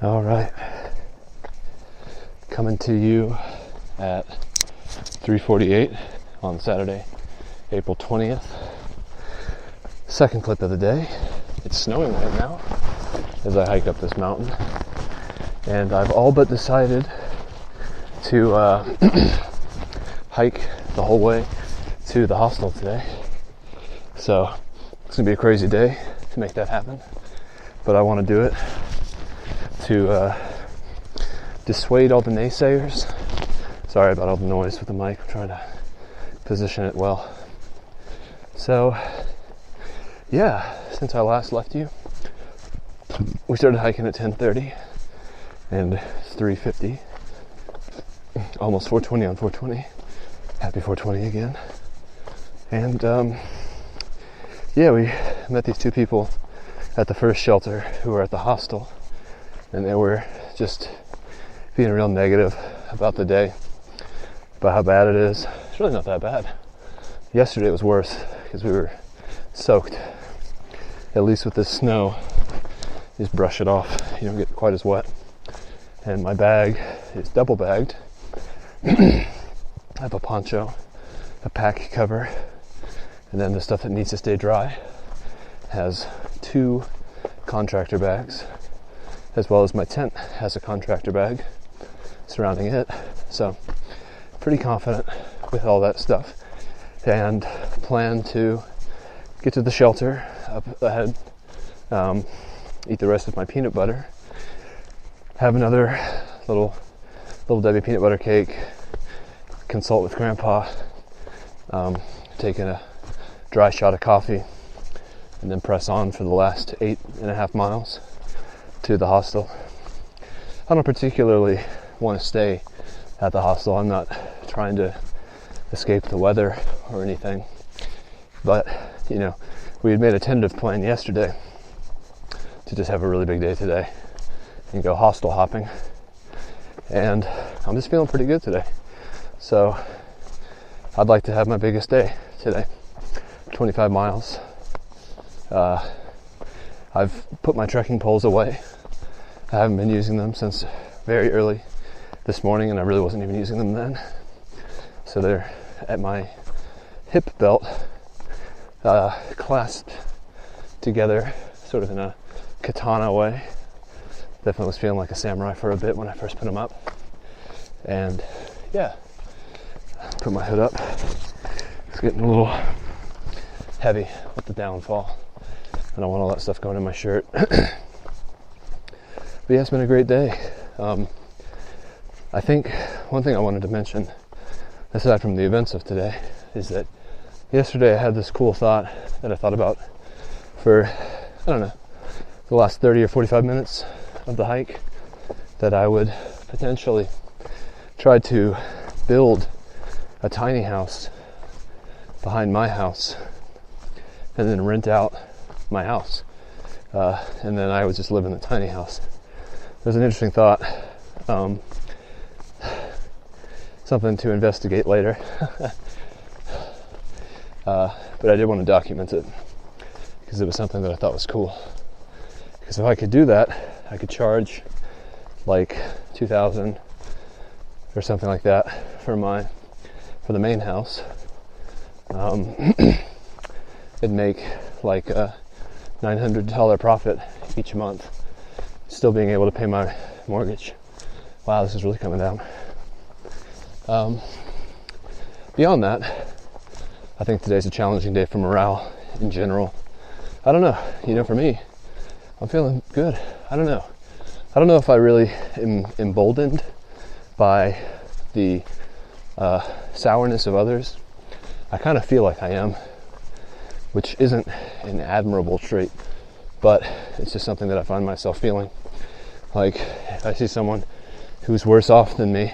All right. Coming to you at 3:48 on Saturday, April 20th. Second clip of the day. It's snowing right now as I hike up this mountain. And I've all but decided to hike the whole way to the hostel today. So it's going to be a crazy day to make that happen. But I want to do it to dissuade all the naysayers. Sorry about all the noise with the mic. I'm trying to position it well. So, yeah, since I last left you, we started hiking at 10:30 and it's 3:50. Almost 4:20 on 4:20. Happy 4:20 again. And yeah, we met these two people at the first shelter who were at the hostel, and they were just being real negative about the day, about how bad it is. It's really not that bad. Yesterday was worse because we were soaked. At least with this snow, you just brush it off. You don't get quite as wet. And my bag is double bagged. I have a poncho, a pack cover, and then the stuff that needs to stay dry has 2 contractor bags, as well as my tent has a contractor bag surrounding it. So pretty confident with all that stuff, and plan to get to the shelter up ahead, eat the rest of my peanut butter, have another little Debbie peanut butter cake, consult with Grandpa, take a dry shot of coffee, and then press on for the last 8.5 miles to the hostel. I don't particularly want to stay at the hostel. I'm not trying to escape the weather or anything, but we had made a tentative plan yesterday to just have a really big day today and go hostel hopping, and I'm just feeling pretty good today. So I'd like to have my biggest day today. 25 miles. I've put my trekking poles away. I haven't been using them since very early this morning, and I really wasn't even using them then. So they're at my hip belt, clasped together, sort of in a katana way. Definitely was feeling like a samurai for a bit when I first put them up. And yeah, put my hood up. It's getting a little heavy with the downfall. I don't want all that stuff going in my shirt. But yeah, it's been a great day. I think one thing I wanted to mention, aside from the events of today, is that yesterday I had this cool thought that I thought about for, the last 30 or 45 minutes of the hike, that I would potentially try to build a tiny house behind my house and then rent out my house, and then I would just live in the tiny house. It was an interesting thought, something to investigate later. But I did want to document it because it was something that I thought was cool. Because if I could do that, I could charge like $2,000 or something like that for the main house. It'd make like a $900 profit each month, still being able to pay my mortgage. Wow, this is really coming down. Beyond that, I think today's a challenging day for morale in general. I don't know, for me, I'm feeling good. I don't know if I really am emboldened by the sourness of others. I kind of feel like I am, which isn't an admirable trait, but it's just something that I find myself feeling. Like, if I see someone who's worse off than me,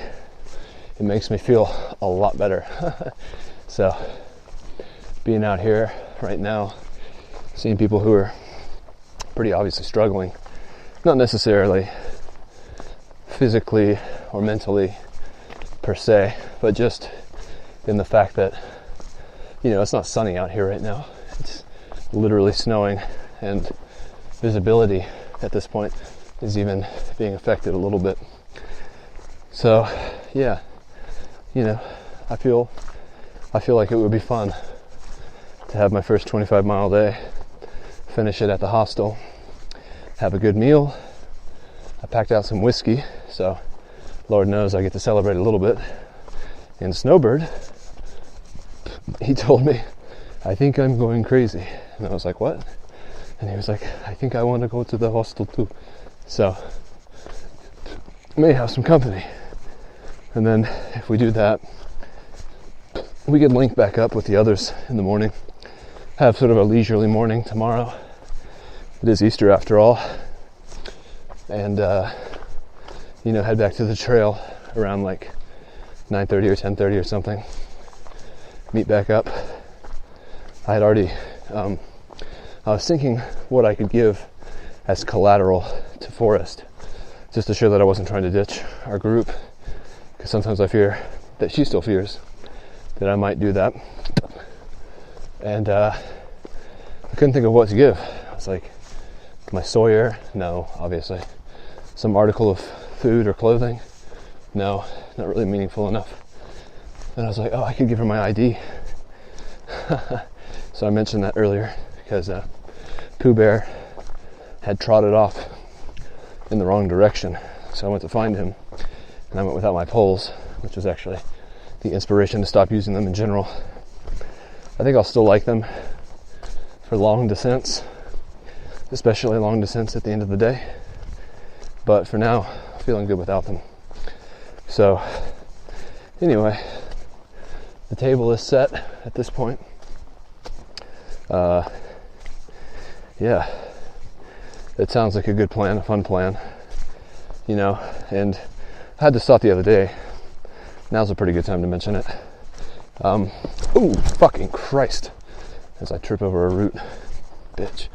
it makes me feel a lot better. So, being out here right now, seeing people who are pretty obviously struggling, not necessarily physically or mentally per se, but just in the fact that, it's not sunny out here right now. It's literally snowing, and visibility at this point is even being affected a little bit. So yeah, I feel like it would be fun to have my first 25-mile day, finish it at the hostel, have a good meal. I packed out some whiskey, so Lord knows I get to celebrate a little bit. And Snowbird, he told me, I think I'm going crazy. And I was like, what? And he was like, I think I want to go to the hostel too. So, may have some company. And then if we do that, we can link back up with the others in the morning. Have sort of a leisurely morning tomorrow. It is Easter after all. And, head back to the trail around like 9:30 or 10:30 or something. Meet back up. I had already, I was thinking what I could give as collateral to Forrest, just to show that I wasn't trying to ditch our group, because sometimes I fear that she still fears that I might do that. And I couldn't think of what to give. I was like, my Sawyer? No, obviously. Some article of food or clothing? No, not really meaningful enough. And I was like, I could give her my ID. So I mentioned that earlier because Pooh Bear had trotted off in the wrong direction. So I went to find him, and I went without my poles, which was actually the inspiration to stop using them in general. I think I'll still like them for long descents, especially long descents at the end of the day. But for now, I'm feeling good without them. So anyway, the table is set at this point. Yeah, it sounds like a good plan, a fun plan, and I had this thought the other day. Now's a pretty good time to mention it. Ooh, fucking Christ, as I trip over a root, bitch.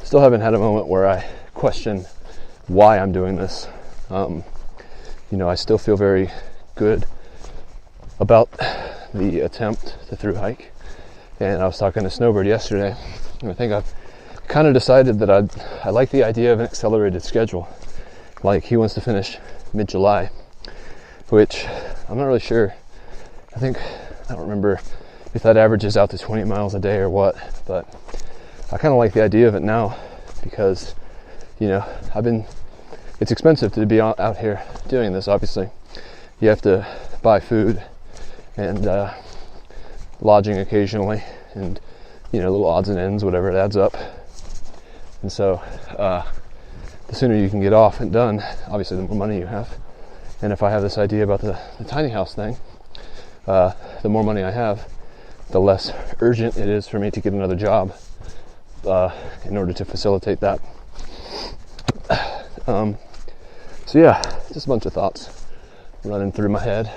Still haven't had a moment where I question why I'm doing this. I still feel very good about the attempt to through hike. And I was talking to Snowbird yesterday, and I think I've kind of decided that I like the idea of an accelerated schedule. Like, he wants to finish mid-July, which I'm not really sure. I don't remember if that averages out to 20 miles a day or what, but I kind of like the idea of it now because, it's expensive to be out here doing this, obviously. You have to buy food and lodging occasionally, and little odds and ends, whatever it adds up. And so the sooner you can get off and done, obviously the more money you have. And if I have this idea about the tiny house thing, the more money I have, the less urgent it is for me to get another job in order to facilitate that. So yeah, just a bunch of thoughts running through my head.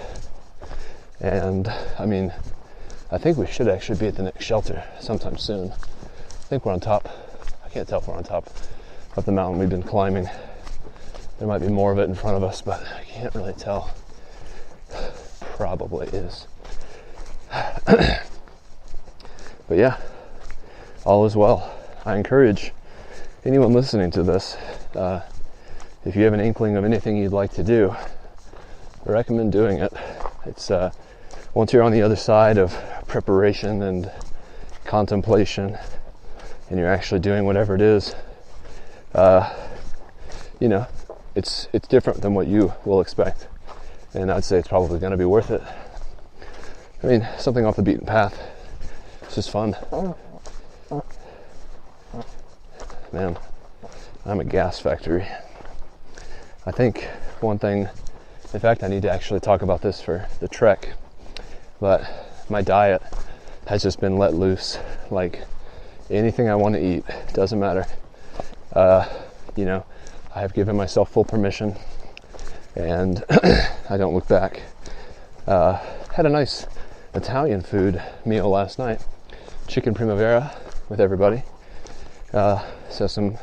And I think we should actually be at the next shelter sometime soon. I think we're on top. I can't tell if we're on top of the mountain we've been climbing. There might be more of it in front of us, but I can't really tell. Probably is. But yeah, all is well. I encourage anyone listening to this, if you have an inkling of anything you'd like to do, I recommend doing it. It's once you're on the other side of preparation and contemplation, and you're actually doing whatever it is, it's different than what you will expect, and I'd say it's probably going to be worth it. Something off the beaten path. It's just fun. Man, I'm a gas factory. I think one thing, in fact, I need to actually talk about this for the trek, but my diet has just been let loose. Like, anything I want to eat, doesn't matter. I have given myself full permission, and I don't look back. Had a nice Italian food meal last night, chicken primavera with everybody. So some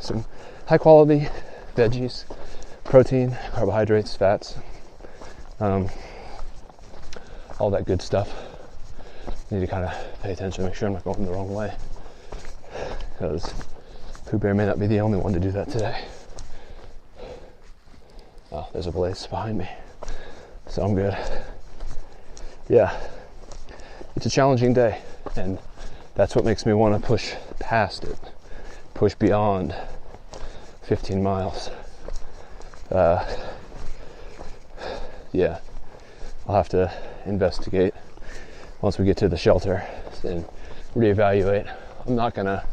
high quality veggies, protein, carbohydrates, fats, all that good stuff. need to kind of pay attention, make sure I'm not going the wrong way, because Pooh Bear may not be the only one to do that today. Oh, there's a blaze behind me, so I'm good. Yeah, it's a challenging day, and that's what makes me want to push past it, push beyond 15 miles. Yeah, I'll have to investigate once we get to the shelter and reevaluate. I'm not gonna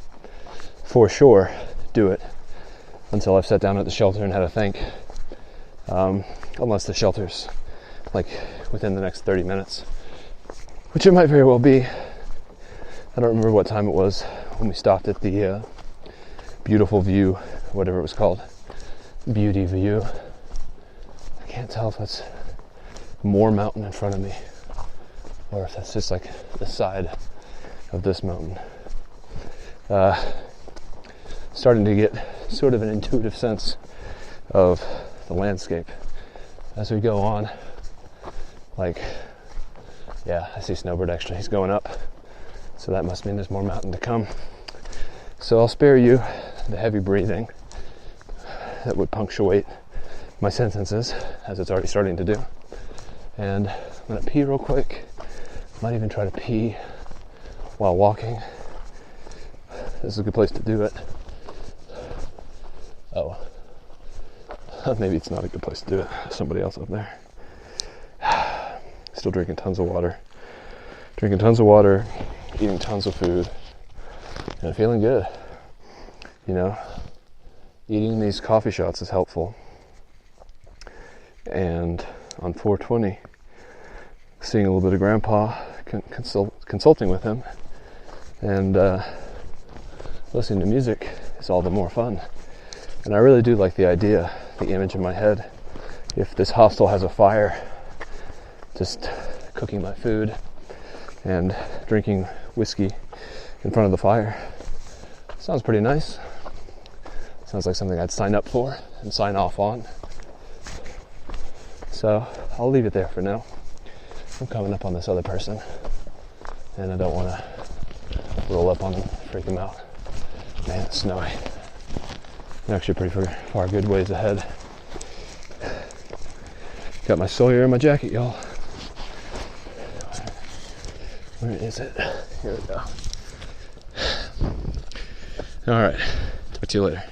for sure do it until I've sat down at the shelter and had a think, unless the shelter's like within the next 30 minutes, which it might very well be. I don't remember what time it was when we stopped at the beautiful view, whatever it was called, beauty view. I can't tell if that's more mountain in front of me or if that's just like the side of this mountain. Starting to get sort of an intuitive sense of the landscape as we go on. Like, yeah, I see Snowbird actually, he's going up, so that must mean there's more mountain to come. So I'll spare you the heavy breathing that would punctuate my sentences, as it's already starting to do. And I'm gonna pee real quick. Might even try to pee while walking. This is a good place to do it. Oh, maybe it's not a good place to do it. There's somebody else up there. Still drinking tons of water. Eating tons of food, and feeling good. You know, eating these coffee shots is helpful. And on 420, seeing a little bit of Grandpa, consulting with him, and listening to music is all the more fun. And I really do like the idea, the image in my head. If this hostel has a fire, just cooking my food and drinking whiskey in front of the fire. Sounds pretty nice. Sounds like something I'd sign up for and sign off on. So I'll leave it there for now. I'm coming up on this other person, and I don't want to roll up on them, freak them out. Man, it's snowy. I'm actually pretty far good ways ahead. Got my Sawyer in my jacket, y'all. Where is it? Here we go. All right. Talk to you later.